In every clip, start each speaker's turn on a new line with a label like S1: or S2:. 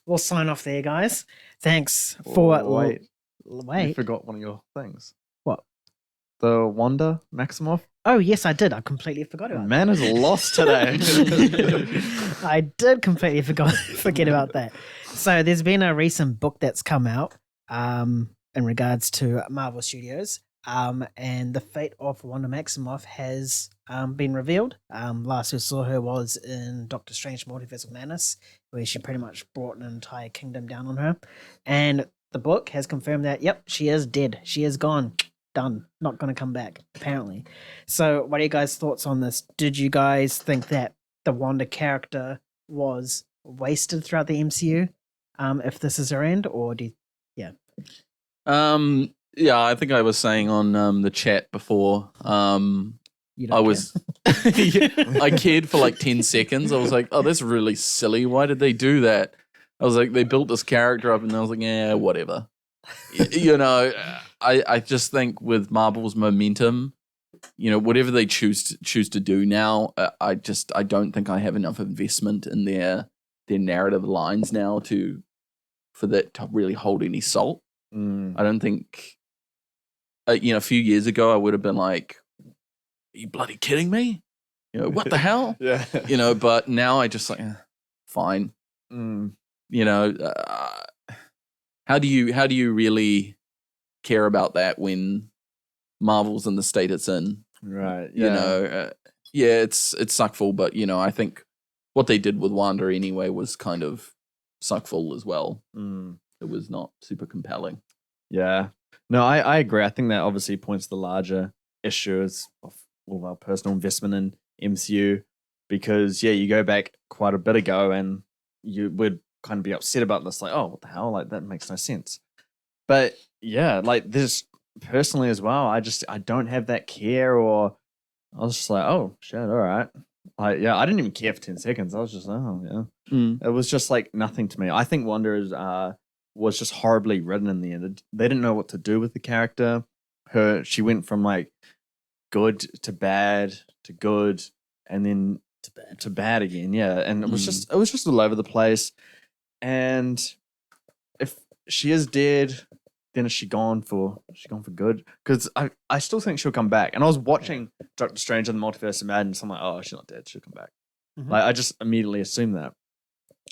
S1: we'll sign off there, guys. Thanks for
S2: wait. You
S1: wait.
S2: forgot one of your things.
S1: What?
S2: The Wanda Maximoff.
S1: Oh yes, I did. I completely forgot about
S2: Man is lost today.
S1: that. I did completely forget about that. So there's been a recent book that's come out in regards to Marvel Studios. And the fate of Wanda Maximoff has been revealed. Last we saw her was in Doctor Strange Multiverse of Madness, where she pretty much brought an entire kingdom down on her. And the book has confirmed that, yep, she is dead. She is gone. Done. Not going to come back, apparently. So what are you guys' thoughts on this? Did you guys think that the Wanda character was wasted throughout the MCU, if this is her end? Or do you, yeah.
S3: Yeah, I think I was saying on the chat before. I was, I cared for like 10 seconds. I was like, oh, that's really silly. Why did they do that? I was like, they built this character up, and I was like, yeah, whatever. You know, I just think with Marvel's momentum, you know, whatever they choose to do now, I don't think I have enough investment in their narrative lines now for that to really hold any salt. I don't think. You know, a few years ago, I would have been like, "Are you bloody kidding me? You know, what the hell?"
S2: Yeah.
S3: You know, but now I just like, fine. You know, how do you really care about that when Marvel's in the state it's in?
S2: Right.
S3: You know, yeah, it's suckful, but you know, I think what they did with Wanda anyway was kind of suckful as well. It was not super compelling.
S2: Yeah. No, I agree. I think that obviously points to the larger issues of all of our personal investment in MCU, because you go back quite a bit ago and you would kind of be upset about this, like, oh, what the hell? Like, that makes no sense. But yeah, like this personally as well, I don't have that care, or I was just like, oh shit, all right. Like, yeah, I didn't even care for 10 seconds. I was just, oh yeah. It was just like nothing to me. I think Wanda was just horribly written in the end. They didn't know what to do with the character. She went from like good to bad to good, and then to bad again. Yeah, and it was just all over the place. And if she is dead, then is she gone for good? Because I still think she'll come back. And I was watching Doctor Strange and the Multiverse of Madness. I'm like, oh, she's not dead. She'll come back. Like, I just immediately assumed that.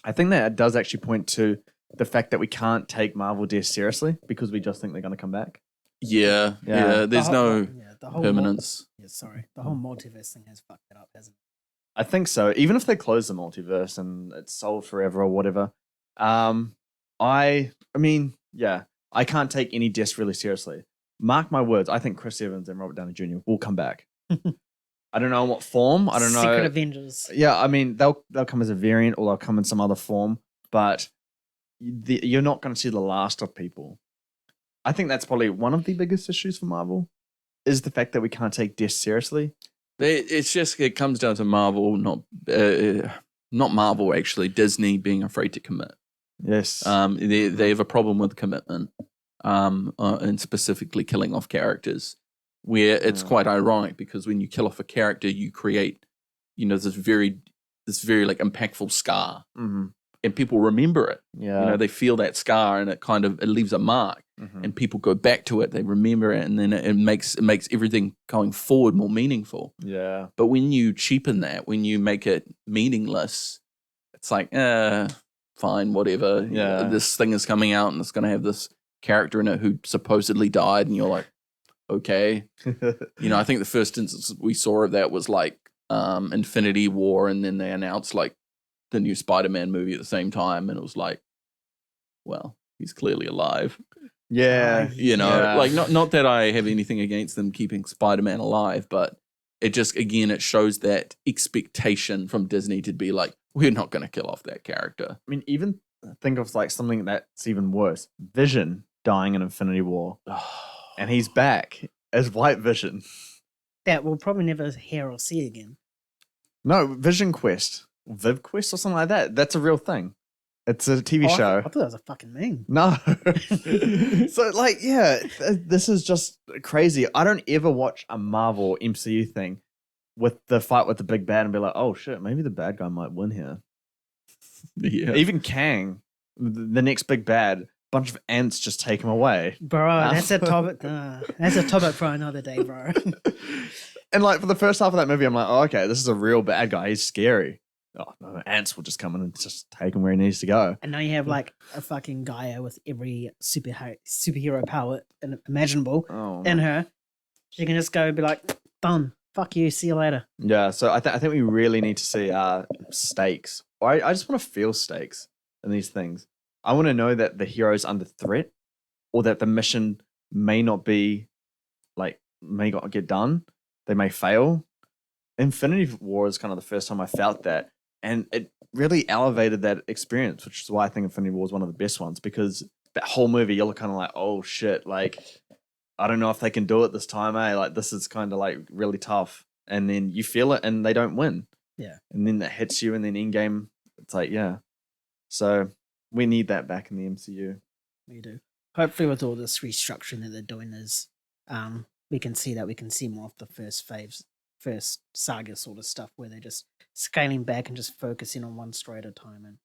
S2: I think that does actually point to the fact that we can't take Marvel death seriously because we just think they're going to come back.
S3: Yeah. There's no permanence.
S1: The whole multiverse thing has fucked it up, hasn't it?
S2: I think so. Even if they close the multiverse and it's solved forever or whatever, I mean, yeah, I can't take any deaths really seriously. Mark my words. I think Chris Evans and Robert Downey Jr. will come back. I don't know in what form. I don't know.
S1: Secret Avengers.
S2: Yeah, I mean, they'll come as a variant, or they'll come in some other form. But you're not going to see the last of people. I think that's probably one of the biggest issues for Marvel, is the fact that we can't take death seriously.
S3: It comes down to Marvel, not Marvel actually. Disney being afraid to commit.
S2: Yes.
S3: They have a problem with commitment, and specifically killing off characters, where it's quite ironic because when you kill off a character, you create, you know, this very like impactful scar, and people remember it.
S2: Yeah.
S3: You know, they feel that scar, and it leaves a mark, and people go back to it. They remember it, and then it makes everything going forward more meaningful.
S2: Yeah.
S3: But when you cheapen that, when you make it meaningless, it's like, fine, whatever.
S2: Yeah.
S3: This thing is coming out, and it's going to have this character in it who supposedly died, and you're like, okay. You know, I think the first instance we saw of that was like Infinity War, and then they announced like the new Spider-Man movie at the same time, and it was like, well, he's clearly alive.
S2: Yeah.
S3: You know, like not that I have anything against them keeping Spider-Man alive, but it just, again, it shows that expectation from Disney to be like, we're not going to kill off that character.
S2: I mean, even think of like something that's even worse. Vision dying in Infinity War. And he's back as White Vision.
S1: That we'll probably never hear or see again.
S2: No, Vision Quest. Viv Quest or something like that. That's a real thing. It's a TV show.
S1: I thought that was a fucking meme.
S2: No. So, like, yeah, this is just crazy. I don't ever watch a Marvel MCU thing with the fight with the big bad and be like, oh shit, maybe the bad guy might win here.
S3: Yeah.
S2: Even Kang, the next big bad, bunch of ants just take him away.
S1: Bro, that's a topic. That's a topic for another day, bro.
S2: And like for the first half of that movie, I'm like, oh, okay, this is a real bad guy. He's scary. Oh no, ants will just come in and just take him where he needs to go.
S1: And now you have like a fucking Gaia with every superhero power imaginable in her. She can just go and be like, done. Fuck you. See you later.
S2: Yeah, so I think we really need to see stakes. I just want to feel stakes in these things. I want to know that the hero's under threat, or that the mission may not be may not get done. They may fail. Infinity War is kind of the first time I felt that, and it really elevated that experience, which is why I think Infinity War is one of the best ones, because that whole movie you're kind of like, oh shit, like I don't know if they can do it this time, like this is kind of like really tough, and then you feel it and they don't win.
S1: Yeah.
S2: And then that hits you, and then in game it's like, yeah. So we need that back in the MCU.
S1: We do. Hopefully with all this restructuring that they're doing is we can see more of the first saga sort of stuff where they're just scaling back and just focusing on one story at a time, and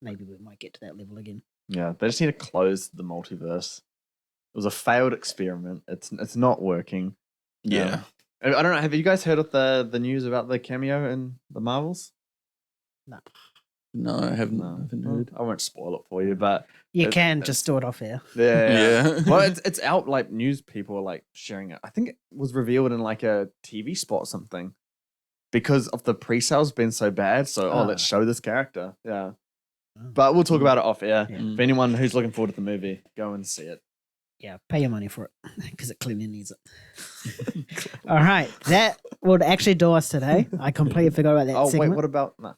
S1: maybe we might get to that level again.
S2: Yeah, they just need to close the multiverse. It was a failed experiment. It's not working.
S3: Yeah.
S2: I don't know. Have you guys heard of the news about the cameo in the Marvels?
S3: No, I haven't heard.
S2: I won't spoil it for you, but
S1: you can just do it off air.
S2: Yeah. Well, it's out. Like news people are like sharing it. I think it was revealed in like a TV spot or something because of the pre-sales being so bad. So let's show this character. Yeah. But we'll talk about it off air.
S1: Yeah.
S2: If anyone who's looking forward to the movie, go and see it.
S1: Yeah, pay your money for it because it clearly needs it. All right, that would actually do us today. I completely forgot about that.
S2: Oh
S1: segment.
S2: wait, what about? Nah.